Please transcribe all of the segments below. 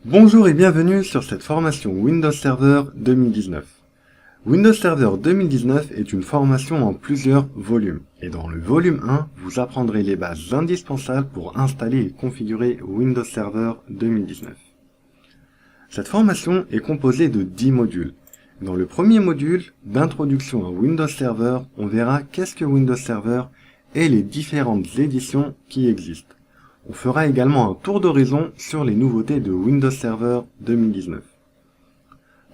Bonjour et bienvenue sur cette formation Windows Server 2019. Windows Server 2019 est une formation en plusieurs volumes. Et dans le volume 1, vous apprendrez les bases indispensables pour installer et configurer Windows Server 2019. Cette formation est composée de 10 modules. Dans le premier module d'introduction à Windows Server, on verra qu'est-ce que Windows Server et les différentes éditions qui existent. On fera également un tour d'horizon sur les nouveautés de Windows Server 2019.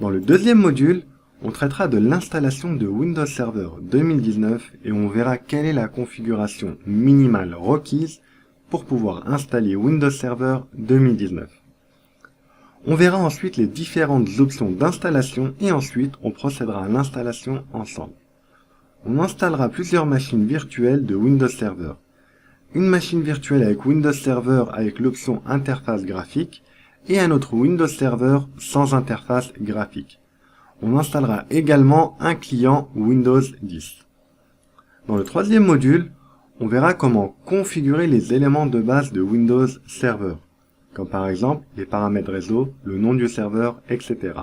Dans le deuxième module, on traitera de l'installation de Windows Server 2019 et on verra quelle est la configuration minimale requise pour pouvoir installer Windows Server 2019. On verra ensuite les différentes options d'installation et ensuite on procédera à l'installation ensemble. On installera plusieurs machines virtuelles de Windows Server. Une machine virtuelle avec Windows Server avec l'option interface graphique et un autre Windows Server sans interface graphique. On installera également un client Windows 10. Dans le troisième module, on verra comment configurer les éléments de base de Windows Server, comme par exemple les paramètres réseau, le nom du serveur, etc.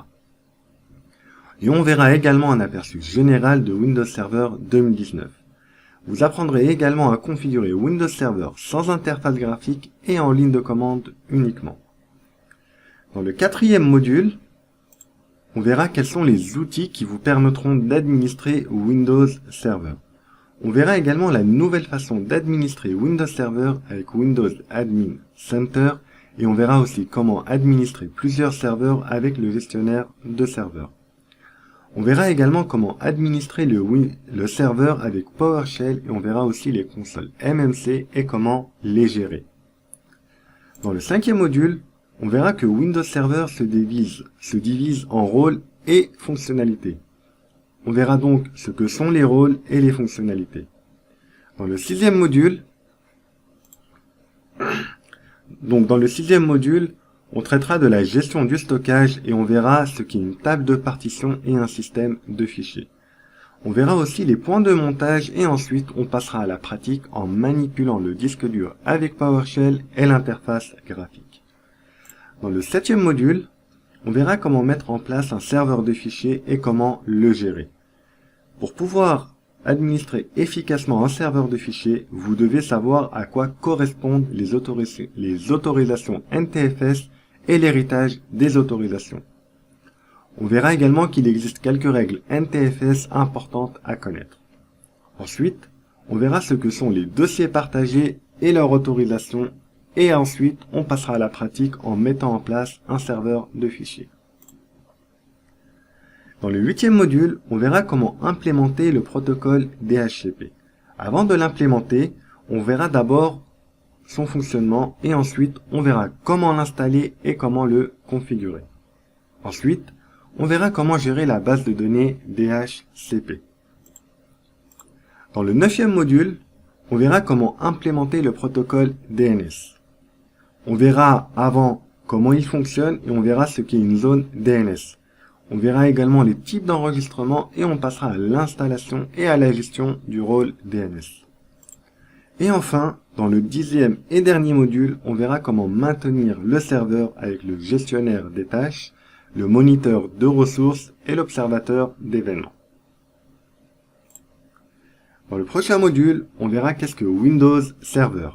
Et on verra également un aperçu général de Windows Server 2019. Vous apprendrez également à configurer Windows Server sans interface graphique et en ligne de commande uniquement. Dans le quatrième module, on verra quels sont les outils qui vous permettront d'administrer Windows Server. On verra également la nouvelle façon d'administrer Windows Server avec Windows Admin Center et on verra aussi comment administrer plusieurs serveurs avec le gestionnaire de serveurs. On verra également comment administrer le serveur avec PowerShell et on verra aussi les consoles MMC et comment les gérer. Dans le cinquième module, on verra que Windows Server se divise en rôles et fonctionnalités. On verra donc ce que sont les rôles et les fonctionnalités. Dans le sixième module, on traitera de la gestion du stockage et on verra ce qu'est une table de partition et un système de fichiers. On verra aussi les points de montage et ensuite on passera à la pratique en manipulant le disque dur avec PowerShell et l'interface graphique. Dans le septième module, on verra comment mettre en place un serveur de fichiers et comment le gérer. Pour pouvoir administrer efficacement un serveur de fichiers, vous devez savoir à quoi correspondent les autorisations NTFS et l'héritage des autorisations. On verra également qu'il existe quelques règles NTFS importantes à connaître. Ensuite, on verra ce que sont les dossiers partagés et leur autorisation et ensuite on passera à la pratique en mettant en place un serveur de fichiers. Dans le huitième module, on verra comment implémenter le protocole DHCP. Avant de l'implémenter, on verra d'abord son fonctionnement et ensuite on verra comment l'installer et comment le configurer. Ensuite, on verra comment gérer la base de données DHCP. Dans le neuvième module, on verra comment implémenter le protocole DNS. On verra avant comment il fonctionne et on verra ce qu'est une zone DNS. On verra également les types d'enregistrement et on passera à l'installation et à la gestion du rôle DNS. Et enfin, dans le dixième et dernier module, on verra comment maintenir le serveur avec le gestionnaire des tâches, le moniteur de ressources et l'observateur d'événements. Dans le prochain module, on verra qu'est-ce que Windows Server.